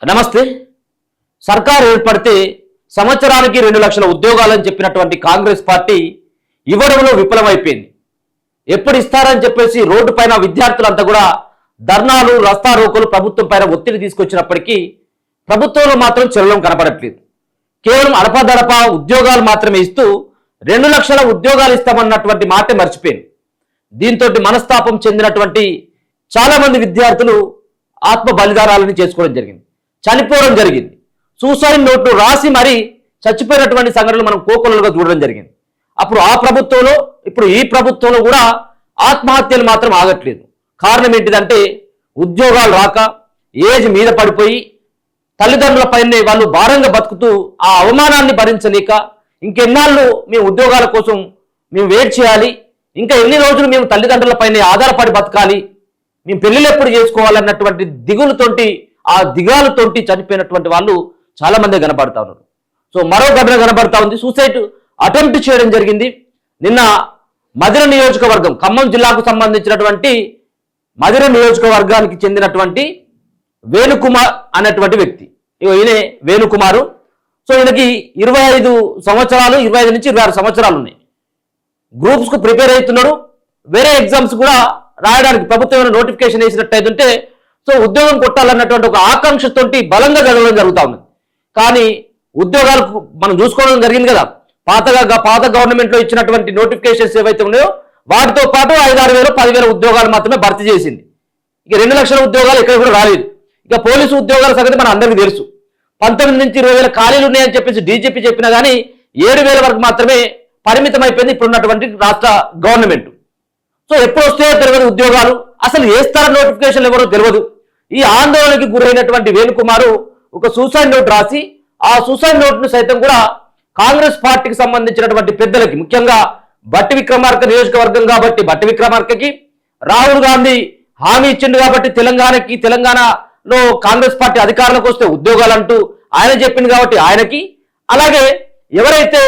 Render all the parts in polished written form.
నమస్తే. సర్కార్ ఏర్పడితే సంవత్సరానికి 2 లక్షల ఉద్యోగాలని చెప్పినటువంటి కాంగ్రెస్ పార్టీ ఇవ్వడంలో విఫలమైపోయింది. ఎప్పుడు ఇస్తారని చెప్పేసి రోడ్డు పైన విద్యార్థులంతా కూడా ధర్నాలు, రస్తారోకోలు ప్రభుత్వం పైన ఒత్తిడి తీసుకొచ్చినప్పటికీ ప్రభుత్వంలో మాత్రం చలనం కనపడట్లేదు. కేవలం అడపదడప ఉద్యోగాలు మాత్రమే ఇస్తూ 2 లక్షల ఉద్యోగాలు ఇస్తామన్నటువంటి మాట మర్చిపోయింది. దీంతో మనస్తాపం చెందినటువంటి చాలా మంది విద్యార్థులు ఆత్మ బలిదానాలను చేసుకోవడం జరిగింది, చనిపోవడం జరిగింది. సూసైడ్ నోట్లు రాసి మరీ చచ్చిపోయినటువంటి సంఘటనలు మనం కోకొల్లలుగా చూడడం జరిగింది. అప్పుడు ఆ ప్రభుత్వంలో, ఇప్పుడు ఈ ప్రభుత్వంలో కూడా ఆత్మహత్యలు మాత్రం ఆగట్లేదు. కారణం ఏంటిదంటే ఉద్యోగాలు రాక, ఏజ్ మీద పడిపోయి తల్లిదండ్రులపైనే వాళ్ళు భారంగా బతుకుతూ ఆ అవమానాన్ని భరించలేక ఇంకెన్నాళ్ళు మేము ఉద్యోగాల కోసం మేము వెయిట్ చేయాలి, ఇంకా ఎన్ని రోజులు మేము తల్లిదండ్రులపైనే ఆధారపడి బతకాలి, మేము పెళ్లిళ్ళు ఎప్పుడు చేసుకోవాలన్నటువంటి దిగులతోటి, ఆ దిగాలతోటి చనిపోయినటువంటి వాళ్ళు చాలా మంది కనబడతా ఉన్నారు. సో మరో ఘటన కనబడతా ఉంది. సూసైడ్ అటెంప్ట్ చేయడం జరిగింది. నిన్న మధిర నియోజకవర్గం, ఖమ్మం జిల్లాకు సంబంధించినటువంటి మధిర నియోజకవర్గానికి చెందినటువంటి వేణుకుమార్ అనేటువంటి వ్యక్తి. ఈయనే వేణుకుమారు. సో ఈయనకి 25 సంవత్సరాలు, 25 నుంచి 26 సంవత్సరాలు ఉన్నాయి. గ్రూప్స్కు ప్రిపేర్ అవుతున్నాడు. వేరే ఎగ్జామ్స్ కూడా రాయడానికి ప్రభుత్వం నోటిఫికేషన్ వేసినట్టయితే సో ఉద్యోగం కొట్టాలన్నటువంటి ఒక ఆకాంక్షతోటి బలంగా చదవడం జరుగుతూ ఉంది. కానీ ఉద్యోగాలకు మనం చూసుకోవడం జరిగింది కదా, పాత గవర్నమెంట్లో ఇచ్చినటువంటి నోటిఫికేషన్స్ ఏవైతే ఉన్నాయో వాటితో పాటు 5-6 వేలు 10,000 ఉద్యోగాలు మాత్రమే భర్తీ చేసింది. ఇక 2 లక్షల ఉద్యోగాలు ఎక్కడ కూడా రాలేదు. ఇక పోలీసు ఉద్యోగాల సంగతి మన అందరికీ తెలుసు. 19 నుంచి 20,000 ఖాళీలు ఉన్నాయని చెప్పేసి డీజీపీ చెప్పినా కానీ 7,000 వరకు మాత్రమే పరిమితం అయిపోయింది ఇప్పుడున్నటువంటి రాష్ట్ర గవర్నమెంట్. సో ఎప్పుడు వస్తాయో తెలియదు ఉద్యోగాలు, అసలు వేస్తారో నోటిఫికేషన్లు ఎవరో తెలియదు. ఈ ఆందోళనకి గురైనటువంటి వేణుకుమారు ఒక సూసైడ్ నోట్ రాసి, ఆ సూసైడ్ నోట్ను సైతం కూడా కాంగ్రెస్ పార్టీకి సంబంధించినటువంటి పెద్దలకి, ముఖ్యంగా బట్టి విక్రమార్క నియోజకవర్గం కాబట్టి బట్టి విక్రమార్కకి, రాహుల్ గాంధీ హామీ ఇచ్చిండు కాబట్టి తెలంగాణలో కాంగ్రెస్ పార్టీ అధికారంలోకి వస్తే ఉద్యోగాలు అంటూ ఆయన చెప్పింది కాబట్టి ఆయనకి, అలాగే ఎవరైతే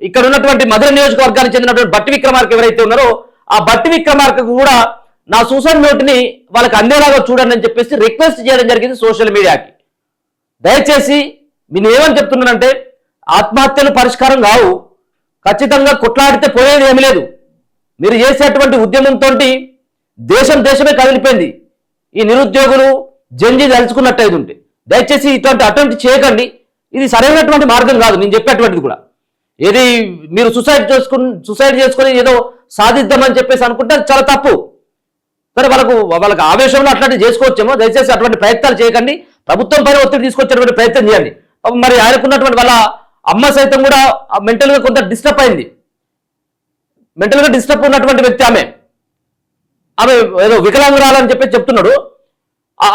ఇక్కడ ఉన్నటువంటి మధుర నియోజకవర్గానికి చెందినటువంటి బట్టి విక్రమార్క ఎవరైతే ఉన్నారో ఆ బట్టి విక్రమార్కకు కూడా నా సూసైడ్ నోట్ని వాళ్ళకి అందేలాగా చూడండి అని చెప్పేసి రిక్వెస్ట్ చేయడం జరిగింది సోషల్ మీడియాకి. దయచేసి నేను ఏమని చెప్తున్నానంటే, ఆత్మహత్యలు పరిష్కారం కావు, ఖచ్చితంగా కొట్లాడితే పోయేది ఏమీ లేదు. మీరు చేసేటువంటి ఉద్యమంతో దేశమే కదిలిపోయింది. ఈ నిరుద్యోగులు జంజి తలుచుకున్నట్టయితే ఉంటే దయచేసి ఇటువంటి అటెంప్ట్ చేయకండి. ఇది సరైనటువంటి మార్గం కాదు. నేను చెప్పేటువంటిది కూడా ఏది మీరు సూసైడ్ చేసుకుని ఏదో సాధిద్దామని చెప్పేసి అనుకుంటే చాలా తప్పు. సరే, వాళ్ళకి ఆవేశంలో అట్లాంటివి చేసుకోవచ్చేమో. దయచేసి అటువంటి ప్రయత్నాలు చేయకండి. ప్రభుత్వం పైన ఒత్తిడి తీసుకొచ్చేటువంటి ప్రయత్నం చేయండి. మరి ఆయనకున్నటువంటి వాళ్ళ అమ్మ సైతం కూడా మెంటల్గా కొంత డిస్టర్బ్ అయింది. మెంటల్గా డిస్టర్బ్ ఉన్నటువంటి వ్యక్తి ఆమె ఏదో వికలాంగురాలని చెప్పి చెప్తున్నాడు.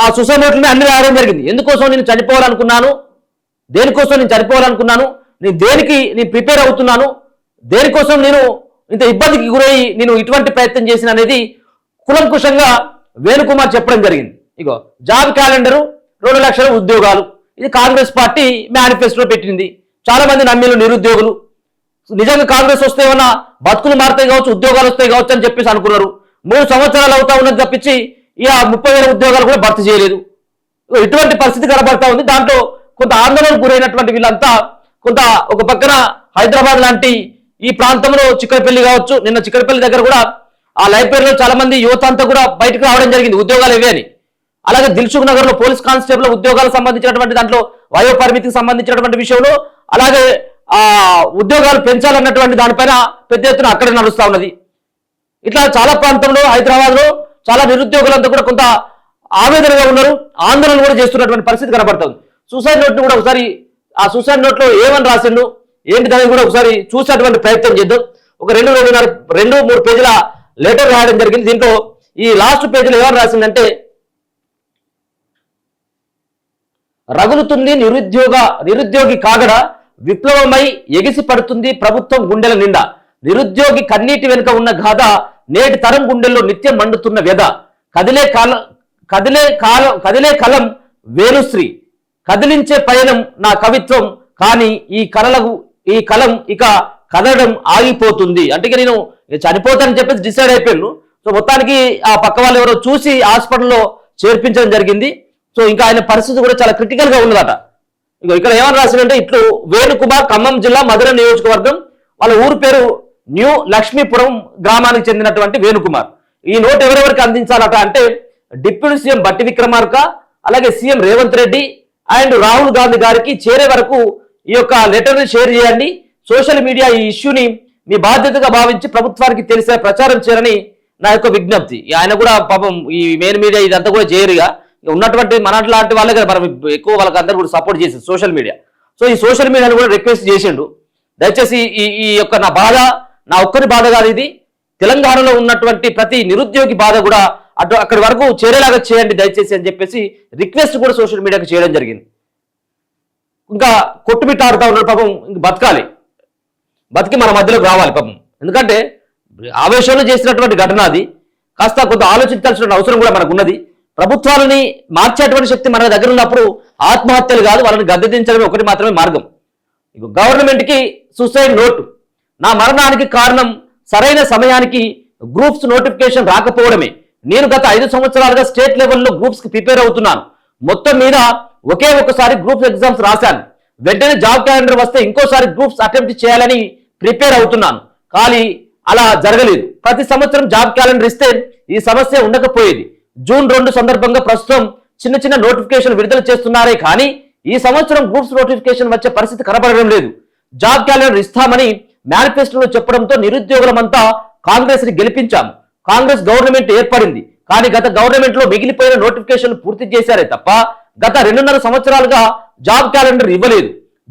ఆ సూసైడ్ నోట్లని అన్ని రాయడం జరిగింది. ఎందుకోసం నేను చనిపోవాలనుకున్నాను, దేనికోసం నేను చనిపోవాలనుకున్నాను, నేను ప్రిపేర్ అవుతున్నాను, దేనికోసం నేను ఇంత ఇబ్బందికి గురయ్యి నేను ఇటువంటి ప్రయత్నం చేసిన అనేది కులంకుశంగా వేణుకుమార్ చెప్పడం జరిగింది. ఇగో జాబ్ క్యాలెండరు 2 లక్షల ఉద్యోగాలు, ఇది కాంగ్రెస్ పార్టీ మేనిఫెస్టోలో పెట్టింది. చాలా మంది నమ్మిలు నిరుద్యోగులు. నిజంగా కాంగ్రెస్ వస్తే ఏమన్నా బతుకులు మారుతాయి కావచ్చు, ఉద్యోగాలు వస్తాయి కావచ్చు అని చెప్పేసి అనుకున్నారు. 3 సంవత్సరాలు అవుతా ఉన్నది తప్పించి ఇక 30,000 ఉద్యోగాలు కూడా భర్తీ చేయలేదు. ఇటువంటి పరిస్థితి కనబడతా ఉంది. దాంట్లో కొంత ఆందోళనకు గురైనటువంటి వీళ్ళంతా కొంత ఒక పక్కన హైదరాబాద్ లాంటి ఈ ప్రాంతంలో చిక్కడపల్లి కావచ్చు, నిన్న చిక్కడపల్లి దగ్గర కూడా ఆ లైబ్రరీలో చాలా మంది యువత అంతా కూడా బయటకు రావడం జరిగింది ఉద్యోగాలు ఇవే అని. అలాగే దిల్సుఖ్ నగర్ లో పోలీస్ కానిస్టేబుల్ ఉద్యోగాలకు సంబంధించినటువంటి దాంట్లో వయో పరిమితికి సంబంధించినటువంటి విషయంలో, అలాగే ఉద్యోగాలు పెంచాలన్నటువంటి దానిపైన పెద్ద ఎత్తున అక్కడే నడుస్తా ఉన్నది. ఇట్లా చాలా ప్రాంతంలో హైదరాబాద్ లో చాలా నిరుద్యోగులంతా కూడా కొంత ఆవేదనగా ఉన్నారు, ఆందోళన కూడా చేస్తున్నటువంటి పరిస్థితి కనబడుతుంది. సూసైడ్ నోట్ కూడా ఒకసారి ఆ సూసైడ్ నోట్ లో ఏమని రాసిండు ఏంటి దాన్ని కూడా ఒకసారి చూసేటువంటి ప్రయత్నం చేద్దాం. ఒక 2-3 పేజీల లెటర్ రాయడం జరిగింది. దీంట్లో ఈ లాస్ట్ పేజీలో ఏమని రాసిందంటే, రగులుతుంది నిరుద్యోగి కాగడ, విప్లవమై ఎగిసి పడుతుంది ప్రభుత్వం గుండెల నిండా, నిరుద్యోగి కన్నీటి వెనుక ఉన్న గాథ, నేటి తరం గుండెల్లో నిత్యం మండుతున్న వ్యధ, కదిలే కలం వేణుశ్రీ, కదిలించే పయనం నా కవిత్వం, కానీ ఈ కలం ఇక కదలడం ఆగిపోతుంది. అంటే నేను చనిపోతానని చెప్పేసి డిసైడ్ అయిపోయాను. సో మొత్తానికి ఆ పక్క వాళ్ళు ఎవరో చూసి హాస్పిటల్లో చేర్పించడం జరిగింది. సో ఇంకా ఆయన పరిస్థితి కూడా చాలా క్రిటికల్ గా ఉన్నదట. ఇక్కడ ఏమని రాసిందంటే ఇట్లు వేణుకుమార్ ఖమ్మం జిల్లా మధుర నియోజకవర్గం, వాళ్ళ ఊరు పేరు న్యూ లక్ష్మీపురం గ్రామానికి చెందినటువంటి వేణుకుమార్. ఈ నోట్ ఎవరెవరికి అందించాలట అంటే డిప్యూటీ సీఎం బట్టి విక్రమార్క, అలాగే సీఎం రేవంత్ రెడ్డి అండ్ రాహుల్ గాంధీ గారికి చేరే వరకు ఈ యొక్క లెటర్ని షేర్ చేయండి. సోషల్ మీడియా ఈ ఇష్యూని మీ బాధ్యతగా భావించి ప్రభుత్వానికి తెలిసే ప్రచారం చేయాలని నా యొక్క విజ్ఞప్తి. ఆయన కూడా పాపం ఈ మెయిన్ మీడియా ఇదంతా కూడా చేయరుగా, ఉన్నటువంటి మన లాంటి వాళ్ళే కదా మనం ఎక్కువ వాళ్ళకి అందరూ కూడా సపోర్ట్ చేసింది సోషల్ మీడియా. సో ఈ సోషల్ మీడియాని కూడా రిక్వెస్ట్ చేసిండు, దయచేసి ఈ యొక్క నా బాధ నా ఒక్కరి బాధ కాదు, ఇది తెలంగాణలో ఉన్నటువంటి ప్రతి నిరుద్యోగి బాధ కూడా అక్కడి వరకు చేరేలాగా చేయండి దయచేసి అని చెప్పేసి రిక్వెస్ట్ కూడా సోషల్ మీడియాకి చేయడం జరిగింది. ఇంకా కొట్టుమిట్టాడుతూ ఉన్నాడు పాపం, ఇంక బతికి మన మధ్యలోకి రావాలి పాపం. ఎందుకంటే ఆవేశంలో చేసినటువంటి ఘటన అది, కాస్త కొంత ఆలోచించాల్సిన అవసరం కూడా మనకు ఉన్నది. ప్రభుత్వాలని మార్చేటువంటి శక్తి మన దగ్గర ఉన్నప్పుడు ఆత్మహత్యలు కాదు, వాళ్ళని గద్దెదించడమే ఒకటి మాత్రమే మార్గం. గవర్నమెంట్కి సూసైడ్ నోటు, నా మరణానికి కారణం సరైన సమయానికి గ్రూప్స్ నోటిఫికేషన్ రాకపోవడమే. నేను గత 5 సంవత్సరాలుగా స్టేట్ లెవెల్లో గ్రూప్స్కి ప్రిపేర్ అవుతున్నాను. మొత్తం మీద ఒకే ఒకసారి గ్రూప్స్ ఎగ్జామ్స్ రాశాను. వెంటనే జాబ్ క్యాలెండర్ వస్తే ఇంకోసారి గ్రూప్స్ అటెంప్ట్ చేయాలని ప్రిపేర్ అవుతున్నాను, కానీ అలా జరగలేదు. ప్రతి సంవత్సరం జాబ్ క్యాలెండర్ ఇస్తే ఈ సమస్య ఉండకపోయేది. జూన్ 2 సందర్భంగా ప్రస్తుతం చిన్న నోటిఫికేషన్ విడుదల చేస్తున్నారే కానీ ఈ సంవత్సరం గ్రూప్స్ నోటిఫికేషన్ వచ్చే పరిస్థితి కనబడడం లేదు. జాబ్ క్యాలెండర్ ఇస్తామని మేనిఫెస్టోలో చెప్పడంతో నిరుద్యోగులమంతా కాంగ్రెస్ ని గెలిపించాం. కాంగ్రెస్ గవర్నమెంట్ ఏర్పడింది, కానీ గత గవర్నమెంట్ లో మిగిలిపోయిన నోటిఫికేషన్ పూర్తి చేశారే తప్ప గత 2.5 సంవత్సరాలుగా జాబ్ క్యాలెండర్ ఇవ్వలేదు.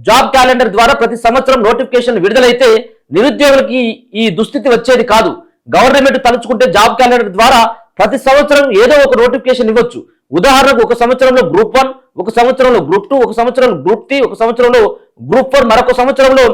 జాబ్ క్యాలెండర్ ద్వారా ప్రతి సంవత్సరం నోటిఫికేషన్ విడుదలైతే నిరుద్యోగులకి ఈ దుస్థితి వచ్చేది కాదు. గవర్నమెంట్ తలుచుకుంటే జాబ్ క్యాలెండర్ ద్వారా ప్రతి సంవత్సరం ఏదో ఒక నోటిఫికేషన్ ఇవ్వచ్చు. ఉదాహరణకు ఒక సంవత్సరంలో గ్రూప్ 1, ఒక సంవత్సరంలో గ్రూప్ 2, ఒక సంవత్సరంలో గ్రూప్ 3, ఒక సంవత్సరంలో గ్రూప్ 4, మరొక సంవత్సరంలో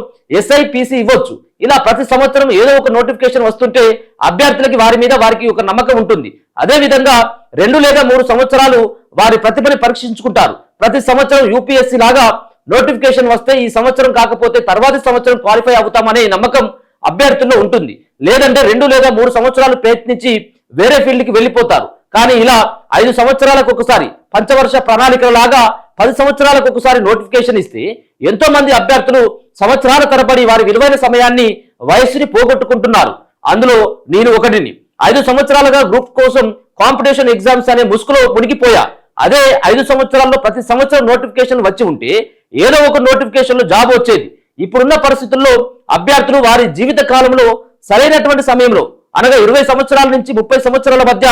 SIPC ఇవ్వచ్చు. ఇలా ప్రతి సంవత్సరం ఏదో ఒక నోటిఫికేషన్ వస్తుంటే అభ్యర్థులకి వారికి ఒక నమ్మకం ఉంటుంది. అదే విధంగా 2 లేదా 3 సంవత్సరాలు వారి ప్రతిభని పరీక్షించుకుంటారు. ప్రతి సంవత్సరం UPSC లాగా నోటిఫికేషన్ వస్తే ఈ సంవత్సరం కాకపోతే తర్వాతి సంవత్సరం క్వాలిఫై అవుతామనే నమ్మకం అభ్యర్థుల్లో ఉంటుంది. లేదంటే 2 లేదా 3 సంవత్సరాలు ప్రయత్నించి వేరే ఫీల్డ్కి వెళ్ళిపోతారు. కానీ ఇలా 5 సంవత్సరాలకు ఒకసారి పంచవర్ష ప్రణాళికల లాగా 10 సంవత్సరాలకు ఒకసారి నోటిఫికేషన్ ఇస్తే ఎంతో మంది అభ్యర్థులు సంవత్సరాల తరబడి వారి విలువైన సమయాన్ని వయస్సుని పోగొట్టుకుంటున్నారు. అందులో నేను ఒకటిని. 5 సంవత్సరాలుగా గ్రూప్ కోసం కాంపిటీషన్ ఎగ్జామ్స్ అనే ముసుగులో మునిగిపోయా. అదే 5 సంవత్సరాల్లో ప్రతి సంవత్సరం నోటిఫికేషన్ వచ్చి ఉంటే ఏదో ఒక నోటిఫికేషన్ లో జాబ్ వచ్చేది. ఇప్పుడున్న పరిస్థితుల్లో అభ్యర్థులు వారి జీవిత కాలంలో సరైనటువంటి సమయంలో అనగా 20 సంవత్సరాల నుంచి 30 సంవత్సరాల మధ్య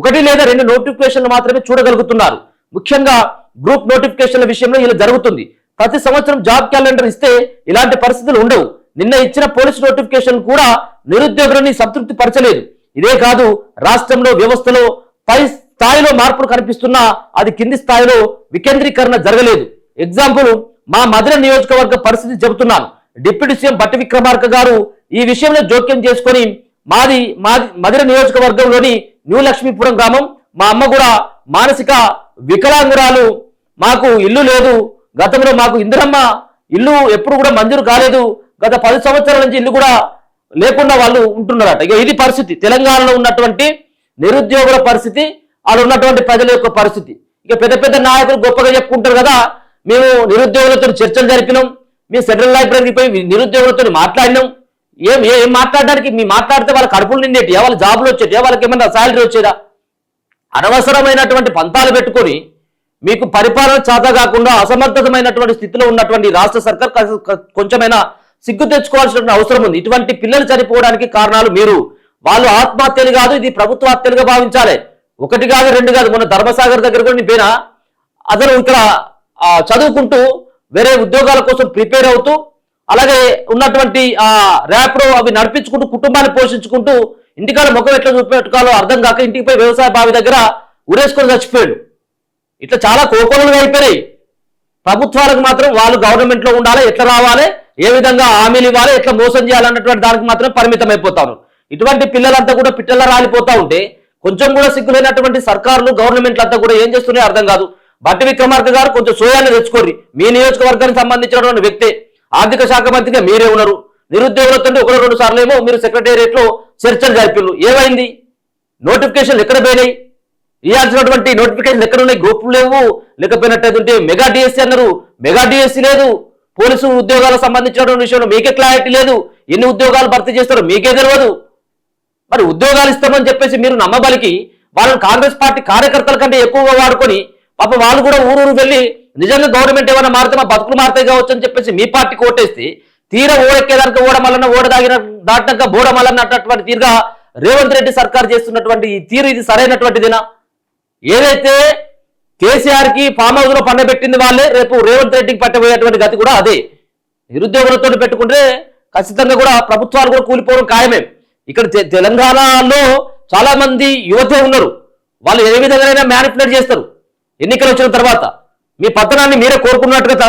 1 లేదా 2 నోటిఫికేషన్లు మాత్రమే చూడగలుగుతున్నారు. ముఖ్యంగా గ్రూప్ నోటిఫికేషన్ల విషయంలో ఇలా జరుగుతుంది. ప్రతి సంవత్సరం జాబ్ క్యాలెండర్ ఇస్తే ఇలాంటి పరిస్థితులు ఉండవు. నిన్న ఇచ్చిన పోలీసు నోటిఫికేషన్ కూడా నిరుద్యోగులని సంతృప్తి పరచలేదు. ఇదే కాదు, రాష్ట్రంలో వ్యవస్థలో పై స్థాయిలో మార్పులు కనిపిస్తున్నా అది కింది స్థాయిలో వికేంద్రీకరణ జరగలేదు. ఎగ్జాంపుల్ మా మధుర నియోజకవర్గ పరిస్థితి చెబుతున్నాను. డిప్యూటీ సీఎం బట్టి విక్రమార్క గారు ఈ విషయంలో జోక్యం చేసుకొని మాది మధుర నియోజకవర్గంలోని న్యూ లక్ష్మీపురం గ్రామం, మా అమ్మ కూడా మానసిక వికలాంగురాలు, మాకు ఇల్లు లేదు. గతంలో మాకు ఇందిరమ్మ ఇల్లు ఎప్పుడు కూడా మంజూరు కాలేదు. గత 10 సంవత్సరాల నుంచి ఇల్లు కూడా లేకుండా వాళ్ళు ఉంటున్నారట. ఇక ఇది పరిస్థితి, తెలంగాణలో ఉన్నటువంటి నిరుద్యోగుల పరిస్థితి, వాళ్ళు ఉన్నటువంటి ప్రజల యొక్క పరిస్థితి. ఇక పెద్ద నాయకులు గొప్పగా చెప్పుకుంటారు కదా, మేము నిరుద్యోగులతో చర్చలు జరిపినాం, మేము సెంట్రల్ లైబ్రరీకి పోయి నిరుద్యోగులతో మాట్లాడినాం. ఏం మాట్లాడడానికి? మీ మాట్లాడితే వాళ్ళ కడుపులు నిండేటియా, వాళ్ళ జాబులు వచ్చేటియా, వాళ్ళకి ఏమన్నా శాలరీ వచ్చేదా? అనవసరమైనటువంటి పంతాలు పెట్టుకొని మీకు పరిపాలన చేత కాకుండా అసమర్థతమైనటువంటి స్థితిలో ఉన్నటువంటి రాష్ట్ర సర్కార్ కొంచెమైనా సిగ్గు తెచ్చుకోవాల్సిన అవసరం ఉంది. ఇటువంటి పిల్లలు చనిపోవడానికి కారణాలు మీరు. వాళ్ళు ఆత్మహత్యలు కాదు, ఇది ప్రభుత్వ హత్యలుగా భావించాలి. 1 కాదు 2 కాదు. మొన్న ధర్మసాగర్ దగ్గర కూడా నేను పోయినా, అతను ఇక్కడ చదువుకుంటూ వేరే ఉద్యోగాల కోసం ప్రిపేర్ అవుతూ అలాగే ఉన్నటువంటి ర్యాపిడో అవి నడిపించుకుంటూ కుటుంబాన్ని పోషించుకుంటూ ఇంటికాడ ముఖం ఎట్లా చూపెట్టుకోవాలో అర్థం కాక ఇంటికి పోయి వ్యవసాయ బావి దగ్గర ఉరేసుకొని చచ్చిపోయాడు. ఇట్లా చాలా కోకోలుగా అయిపోయాయి. ప్రభుత్వాలకు మాత్రం వాళ్ళు గవర్నమెంట్ లో ఉండాలి, ఎట్లా రావాలి, ఏ విధంగా హామీలు ఇవ్వాలి, ఎట్లా మోసం చేయాలన్నటువంటి దానికి మాత్రం పరిమితం అయిపోతారు. ఇటువంటి పిల్లలంతా కూడా పిట్టల్లా రాలిపోతా ఉంటే కొంచెం కూడా సిగ్గులేనటువంటి సర్కారులు గవర్నమెంట్లు అంతా కూడా ఏం చేస్తున్నాయో అర్థం కాదు. బట్టి విక్రమార్క గారు కొంచెం సోయాన్ని తెచ్చుకోర్రి. మీ నియోజకవర్గానికి సంబంధించినటువంటి వ్యక్తే, ఆర్థిక శాఖ మంత్రిగా మీరే ఉన్నారు. నిరుద్యోగులతో 1-2 సార్లు ఏమో మీరు సెక్రటేరియట్ లో చర్చలు జరిపిల్లు, ఏమైంది? నోటిఫికేషన్లు ఎక్కడ పోయినాయి? ఇవ్వాల్సినటువంటి నోటిఫికేషన్లు ఎక్కడ ఉన్నాయి? గ్రూపులు లేవు, లేకపోయినట్టు మెగా డిఎస్సీ అన్నారు, మెగా డిఎస్సీ లేదు. పోలీసు ఉద్యోగాలకు సంబంధించినటువంటి విషయంలో మీకే క్లారిటీ లేదు. ఎన్ని ఉద్యోగాలు భర్తీ చేస్తారో మీకే తెలియదు. మరి ఉద్యోగాలు ఇస్తామని చెప్పేసి మీరు నమ్మబలికి వాళ్ళని కాంగ్రెస్ పార్టీ కార్యకర్తల కంటే ఎక్కువగా వాడుకొని పాప వాళ్ళు కూడా ఊరూరు వెళ్ళి నిజంగా గవర్నమెంట్ ఏమైనా మారితే మా బతుకులు మారుతాయి కావచ్చు అని చెప్పేసి మీ పార్టీకి ఓటేస్తే తీర ఓడెక్కేదానికి ఓడమల్లన్న ఓడ దాటినాక బోడమల్లన్నటువంటి తీరుగా రేవంత్ రెడ్డి సర్కార్ చేస్తున్నటువంటి ఈ తీరు ఇది సరైనటువంటిదినా? ఏదైతే కేసీఆర్ కి ఫామ్ హౌస్ లో పండబెట్టింది వాళ్ళే రేపు రేవంత్ రెడ్డికి పట్టబోయేటువంటి గతి కూడా అదే. నిరుద్యోగులతో పెట్టుకుంటే ఖచ్చితంగా కూడా ప్రభుత్వాలు కూడా కూలిపోవడం ఖాయమే. ఇక్కడ తెలంగాణలో చాలా మంది యువతే ఉన్నారు. వాళ్ళు ఏ విధంగా మ్యానిపులేట్ చేస్తారు. ఎన్నికలు వచ్చిన తర్వాత మీ పతనాన్ని మీరే కోరుకున్నట్టుగా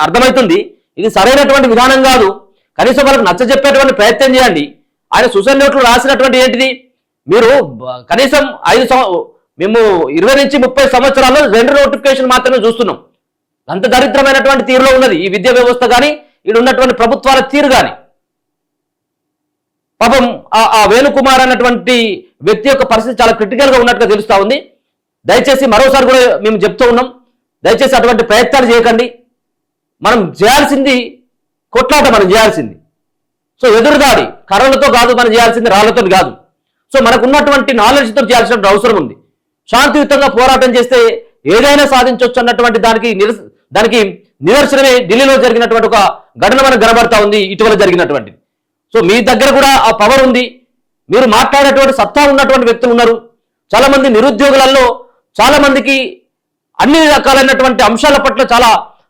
అర్థమవుతుంది. ఇది సరైనటువంటి విధానం కాదు. కనీసం వాళ్ళకి నచ్చజెప్పేటువంటి ప్రయత్నం చేయండి. ఆయన సూసైడ్ నోట్లు రాసినటువంటి ఏంటిది? మీరు కనీసం మేము 20 నుంచి 30 సంవత్సరాల్లో 2 నోటిఫికేషన్ మాత్రమే చూస్తున్నాం. అంత దరిద్రమైనటువంటి తీరులో ఉన్నది ఈ విద్యా వ్యవస్థ కానీ ఇక్కడ ఉన్నటువంటి ప్రభుత్వాల తీరు కానీ. పాపం ఆ వేణుకుమార్ అన్నటువంటి వ్యక్తి యొక్క పరిస్థితి చాలా క్రిటికల్ గా ఉన్నట్టుగా తెలుస్తా ఉంది. దయచేసి మరోసారి కూడా మేము చెప్తూ ఉన్నాం, దయచేసి అటువంటి ప్రయత్నాలు చేయకండి. మనం చేయాల్సింది కొట్లాట, మనం చేయాల్సింది సో ఎదురుదాడి కర్రలతో కాదు, మనం చేయాల్సింది రాళ్లతో కాదు. సో మనకు ఉన్నటువంటి నాలెడ్జ్తో చేయాల్సిన అవసరం ఉంది. శాంతియుతంగా పోరాటం చేస్తే ఏదైనా సాధించవచ్చు అన్నటువంటి దానికి నిదర్శనమే ఢిల్లీలో జరిగినటువంటి ఒక ఘటన మనకు కనబడతా ఉంది ఇటీవల జరిగినటువంటిది. సో మీ దగ్గర కూడా ఆ పవర్ ఉంది, మీరు మాట్లాడేటువంటి సత్తా ఉన్నటువంటి వ్యక్తులు ఉన్నారు. చాలా మంది నిరుద్యోగులలో చాలా మందికి అన్ని రకాలైనటువంటి అంశాల పట్ల చాలా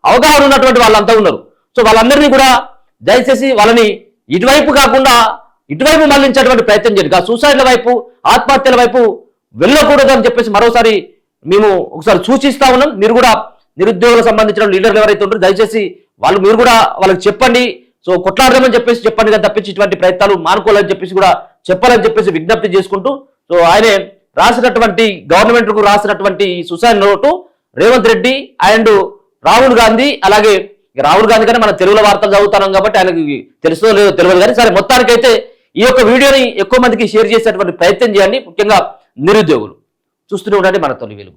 అవగాహన ఉన్నటువంటి వాళ్ళంతా ఉన్నారు. సో వాళ్ళందరినీ కూడా దయచేసి వాళ్ళని ఇటువైపు కాకుండా ఇటువైపు మళ్లించేటువంటి ప్రయత్నం చేయండి. సూసైడ్ల వైపు, ఆత్మహత్యల వైపు వెళ్ళకూడదు అని చెప్పేసి మరోసారి మేము ఒకసారి సూచిస్తా ఉన్నాం. మీరు కూడా నిరుద్యోగులకు సంబంధించిన లీడర్లు ఎవరైతే ఉంటారో దయచేసి మీరు కూడా వాళ్ళకి చెప్పండి. సో కొట్లాడదామని చెప్పేసి చెప్పండి కానీ తప్పించి ఇటువంటి ప్రయత్నాలు మానుకోవాలని చెప్పేసి కూడా చెప్పాలని చెప్పేసి విజ్ఞప్తి చేసుకుంటూ, సో ఆయనే రాసినటువంటి గవర్నమెంట్ కు రాసినటువంటి suicide note Revanth Reddy and Rahul Gandhi, అలాగే రాహుల్ గాంధీ కానీ మనం తెలుగులో వార్తలు చదువుతున్నాం కాబట్టి ఆయనకి తెలుసో లేదో తెలియదు కానీ సరే మొత్తానికైతే ఈ యొక్క వీడియోని ఎక్కువ మందికి షేర్ చేసేటువంటి ప్రయత్నం చేయండి, ముఖ్యంగా నిరుద్యోగులు. చూస్తూనే ఉండండి మన తొలి వెలుగు.